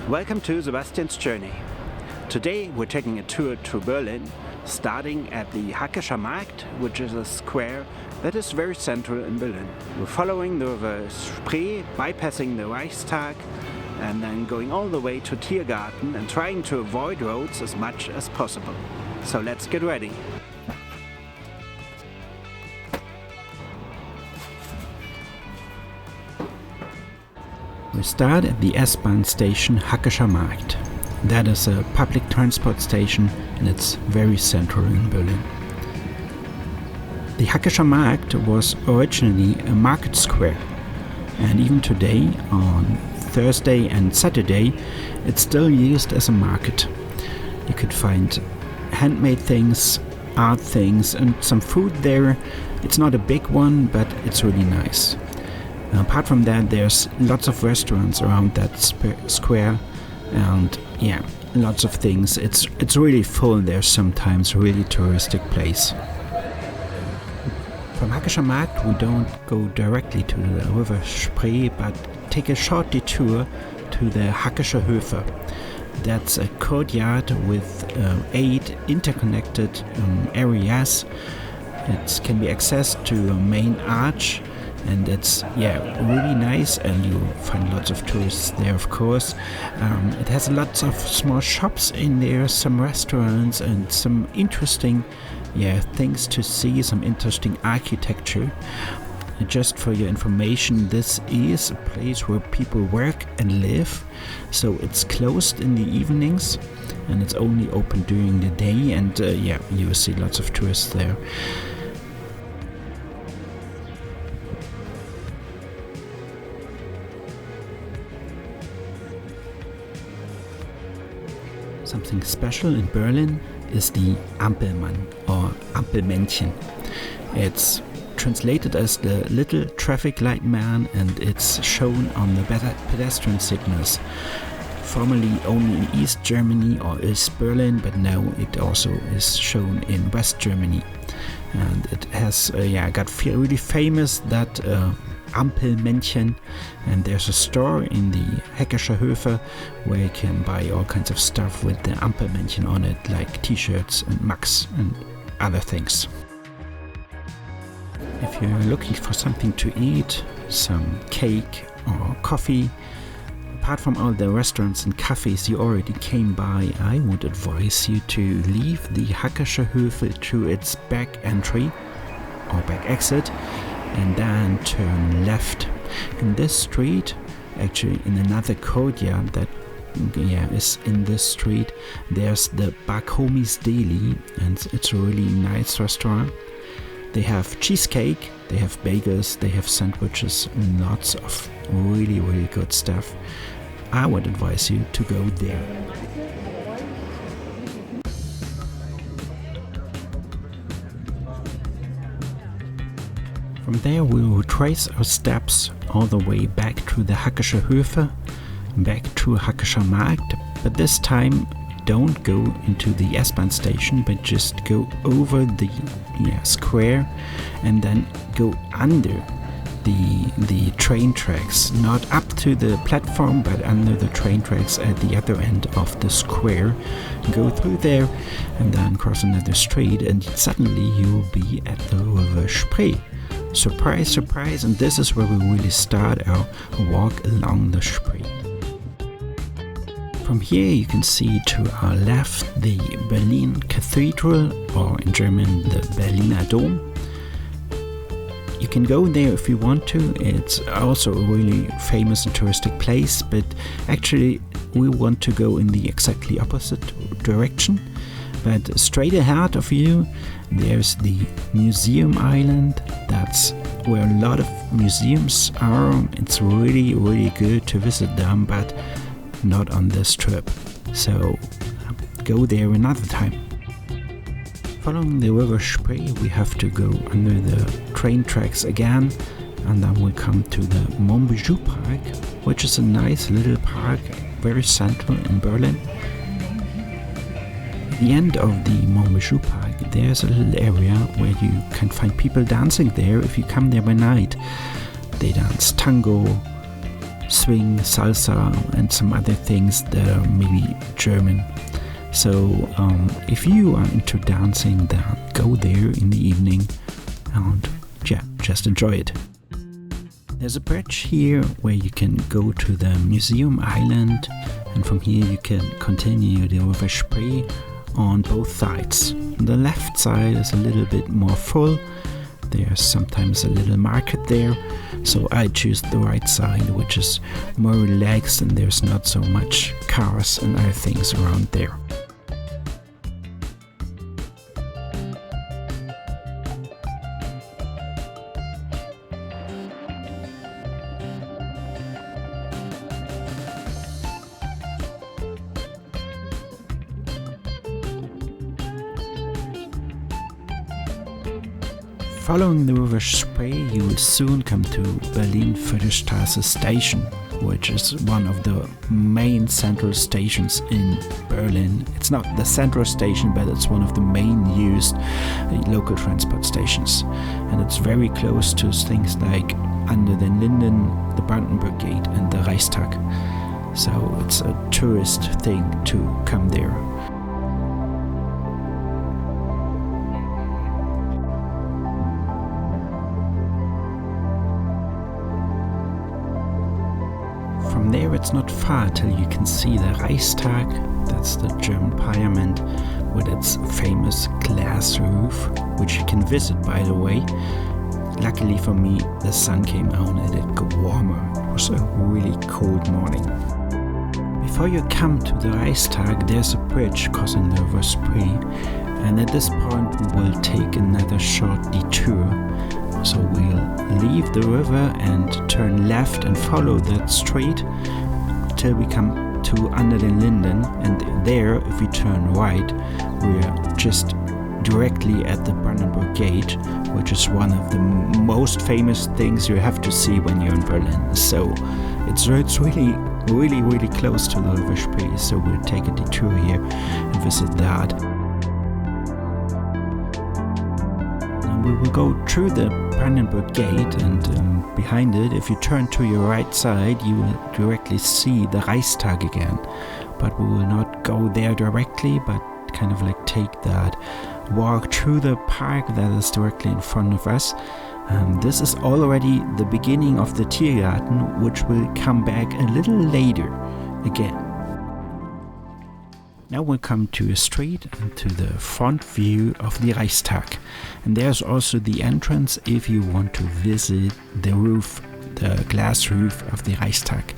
Welcome to Sebastian's Journey. Today we're taking a tour to Berlin, starting at the Hackischer Markt, which is a square that is very central in Berlin. We're following the river Spree, bypassing the Reichstag, and then going all the way to Tiergarten and trying to avoid roads as much as possible. So let's get ready. We start at the S-Bahn station Hackischer Markt. That is a public transport station and it's very central in Berlin. The Hackischer Markt was originally a market square, and even today, on Thursday and Saturday, it's still used as a market. You could find handmade things, art things and some food there. It's not a big one, but it's really nice. Apart from that, there's lots of restaurants around that square and lots of things. It's really full there sometimes, really touristic place. From Hackischer Markt we don't go directly to the river Spree, but take a short detour to the Hackesche Höfe. That's a courtyard with 8 interconnected areas. It can be accessed to a main arch. And it's really nice, and you find lots of tourists there, of course. It has lots of small shops in there, some restaurants and some interesting things to see, some interesting architecture. Just for your information, this is a place where people work and live, so it's closed in the evenings and it's only open during the day, and you will see lots of tourists there. Something special in Berlin is the Ampelmann or Ampelmännchen. It's translated as the little traffic light man, and it's shown on the pedestrian signals. Formerly only in East Germany or East Berlin, but now it also is shown in West Germany. And it has got really famous, that Ampelmännchen, and there's a store in the Hackesche Höfe where you can buy all kinds of stuff with the Ampelmännchen on it, like t-shirts and mugs and other things. If you're looking for something to eat, some cake or coffee, apart from all the restaurants and cafes you already came by, I would advise you to leave the Hackesche Höfe through its back entry or back exit and then turn left. In this street, actually in another courtyard that is in this street, there's the Backhomies Deli, and it's a really nice restaurant. They have cheesecake, they have bagels, they have sandwiches, and lots of really, really good stuff. I would advise you to go there. From there we will trace our steps all the way back to the Hackische Höfe, back to Hackischer Markt, but this time don't go into the S-Bahn station, but just go over the square and then go under the train tracks, not up to the platform, but under the train tracks at the other end of the square. Go through there and then cross another street, and suddenly you will be at the river Spree. Surprise, surprise, and this is where we really start our walk along the Spree. From here you can see to our left the Berlin Cathedral, or in German the Berliner Dom. You can go there if you want to. It's also a really famous and touristic place, but actually we want to go in the exactly opposite direction. But straight ahead of you there's the Museum Island. That's where a lot of museums are. It's really, really good to visit them, but not on this trip. So go there another time. Following the river Spree, we have to go under the train tracks again, and then we come to the Montbijou Park, which is a nice little park, very central in Berlin. At the end of the Montbijou Park, there's a little area where you can find people dancing there if you come there by night. They dance tango, swing, salsa, and some other things that are maybe German. So if you are into dancing, then go there in the evening and just enjoy it. There's a bridge here where you can go to the museum island, and from here you can continue the River Spree on both sides. The left side is a little bit more full. There's sometimes a little market there, so I choose the right side, which is more relaxed and there's not so much cars and other things around there. Following the River Spree, you will soon come to Berlin-Friedrichstraße station, which is one of the main central stations in Berlin. It's not the central station, but it's one of the main used local transport stations. And it's very close to things like Under den Linden, the Brandenburg Gate and the Reichstag. So it's a tourist thing to come there. From there it's not far till you can see the Reichstag, that's the German parliament, with its famous glass roof, which you can visit, by the way. Luckily for me, the sun came out and it got warmer. It was a really cold morning. Before you come to the Reichstag, there's a bridge crossing the River Spree, and at this point we will take another short detour. So we'll leave the river and turn left and follow that street till we come to Under den Linden, and there, if we turn right, we're just directly at the Brandenburg Gate, which is one of the most famous things you have to see when you're in Berlin. So it's really close to the River Spree, so we'll take a detour here and visit that. We will go through the Brandenburg Gate, and behind it, if you turn to your right side, you will directly see the Reichstag again. But we will not go there directly, but kind of like take that walk through the park that is directly in front of us. This is already the beginning of the Tiergarten, which will come back a little later again. Now we'll come to a street and to the front view of the Reichstag. And there's also the entrance if you want to visit the roof, the glass roof of the Reichstag.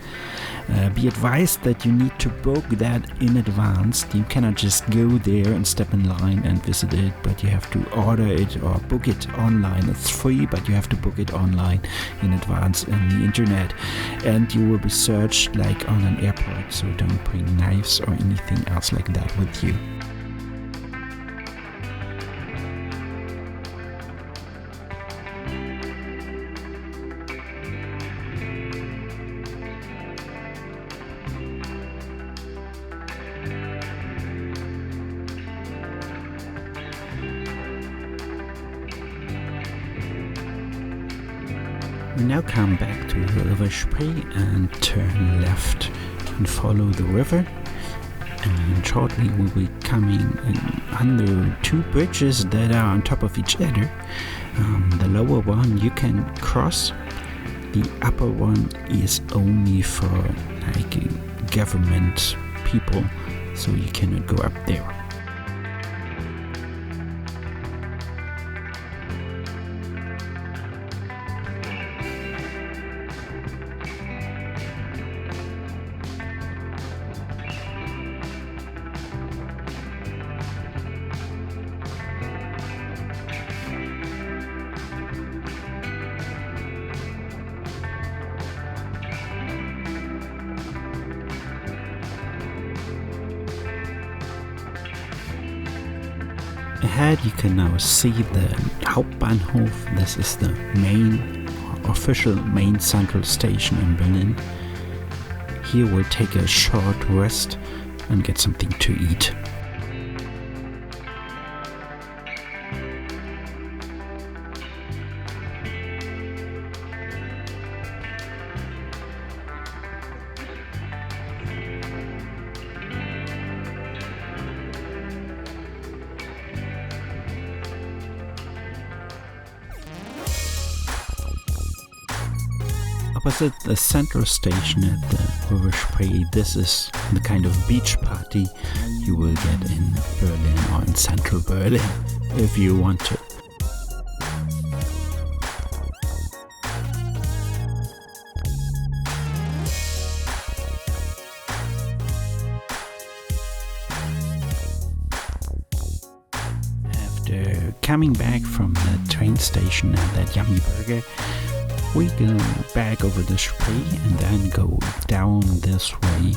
Be advised that you need to book that in advance. You cannot just go there and step in line and visit it, but you have to order it or book it online. It's free, but you have to book it online in advance on the internet. And you will be searched like on an airport, so don't bring knives or anything else like that with you. We now come back to the River Spree and turn left and follow the river. And shortly we'll be coming under two bridges that are on top of each other. The lower one you can cross. The upper one is only for like government people, so you cannot go up there. Ahead you can now see the Hauptbahnhof. This is the official main central station in Berlin. Here we'll take a short rest and get something to eat. opposite the central station at the River Spree. This is the kind of beach party you will get in Berlin or in central Berlin if you want to. After coming back from the train station and that yummy burger, we go back over the Spree and then go down this way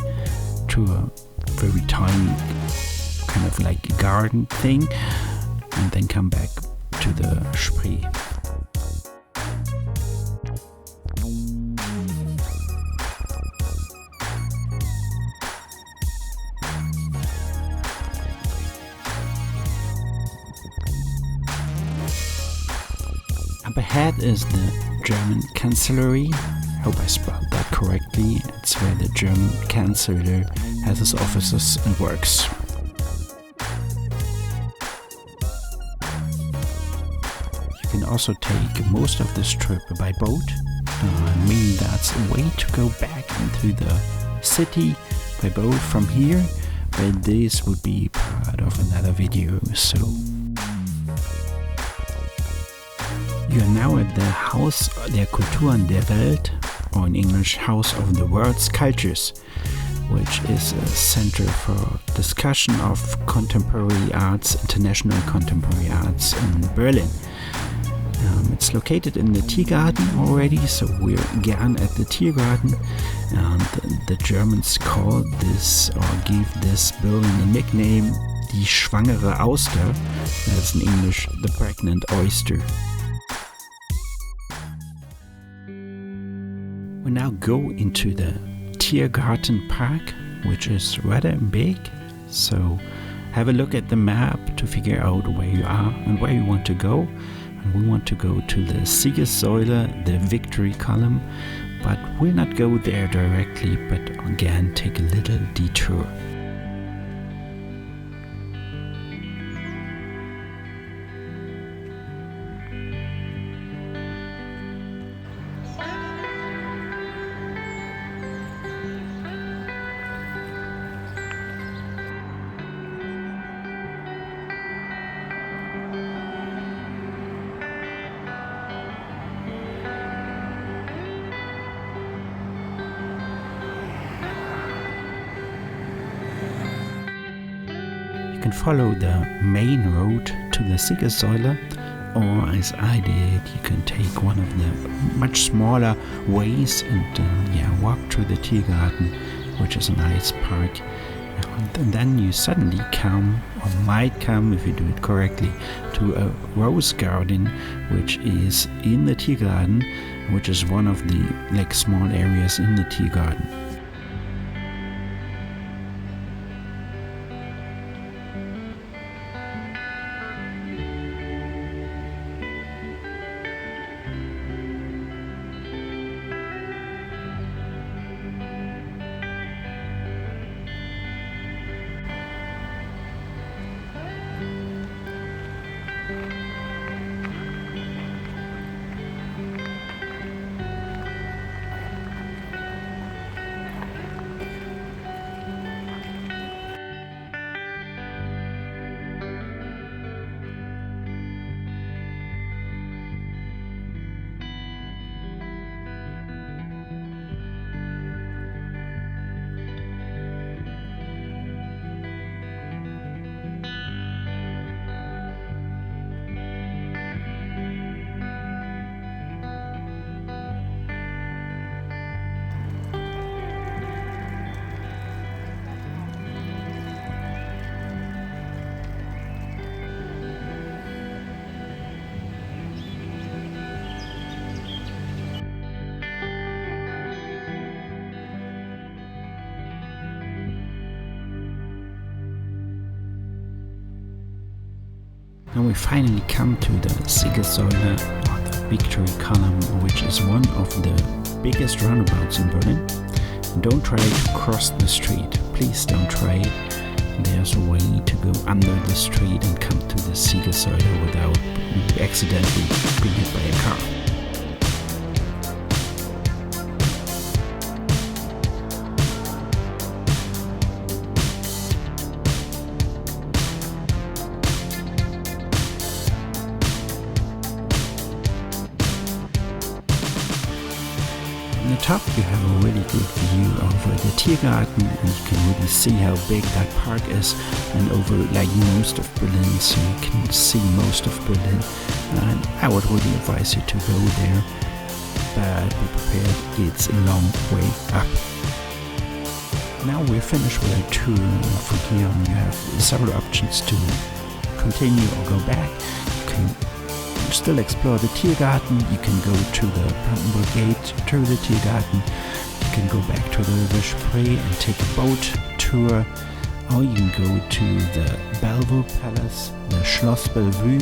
to a very tiny kind of like garden thing and then come back to the Spree. Up ahead is the German Chancellery. Hope I spelled that correctly. It's where the German Chancellor has his offices and works. You can also take most of this trip by boat. Meaning that's a way to go back into the city by boat from here, but this would be part of another video, so you are now at the Haus der Kulturen der Welt, or in English, House of the World's Cultures, which is a center for discussion of contemporary arts, international contemporary arts in Berlin. It's located in the Tiergarten already, so we're again at the Tiergarten, and the Germans call this or give this building a nickname, die schwangere Auster, that's in English, the pregnant oyster. We now go into the Tiergarten Park, which is rather big, so have a look at the map to figure out where you are and where you want to go. And we want to go to the Siegessäule, the victory column, but we'll not go there directly, but again take a little detour. You can follow the main road to the Siegessäule, or as I did, you can take one of the much smaller ways and walk through the Tiergarten, which is a nice park. And then you suddenly come, or might come if you do it correctly, to a rose garden, which is in the Tiergarten, which is one of the small areas in the Tiergarten. Now we finally come to the Siegessäule, or the victory column, which is one of the biggest roundabouts in Berlin. And don't try to cross the street, please don't try it. There's a way to go under the street and come to the Siegessäule without accidentally being hit by a car. top you have a really good view over the Tiergarten, and you can really see how big that park is, and over like most of Berlin, so you can see most of Berlin. And I would really advise you to go there, but be prepared, it's a long way up. Now we're finished with our tour, and from here on you have several options to continue or go back. You can still explore the Tiergarten, you can go to the Brandenburg Gate through the Tiergarten, you can go back to the River Spree and take a boat tour, or you can go to the Bellevue Palace, the Schloss Bellevue,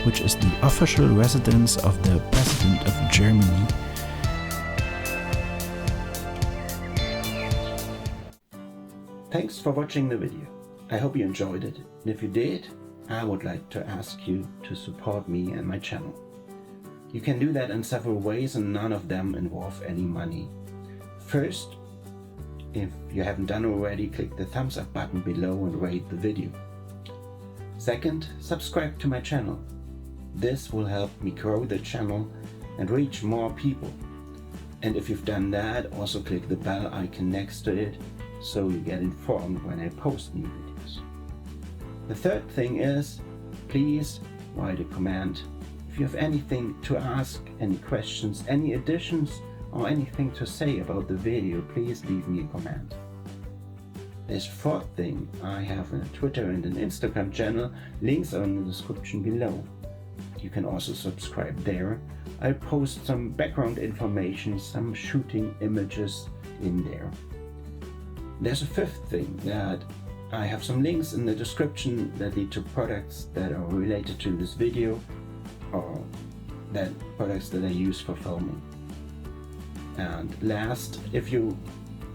which is the official residence of the President of Germany. Thanks for watching the video. I hope you enjoyed it, and if you did, I would like to ask you to support me and my channel. You can do that in several ways, and none of them involve any money. First, if you haven't done already, click the thumbs up button below and rate the video. Second, subscribe to my channel. This will help me grow the channel and reach more people. And if you've done that, also click the bell icon next to it, so you get informed when I post new videos. The third thing is, please write a comment. If you have anything to ask, any questions, any additions, or anything to say about the video, please leave me a comment. There's a fourth thing, I have a Twitter and an Instagram channel, links are in the description below. You can also subscribe there. I'll post some background information, some shooting images in there. There's a fifth thing, that I have some links in the description that lead to products that are related to this video, or that products that I use for filming. And last, if you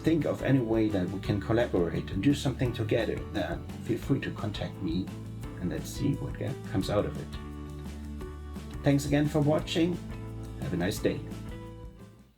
think of any way that we can collaborate and do something together, then feel free to contact me, and let's see what comes out of it. Thanks again for watching. Have a nice day.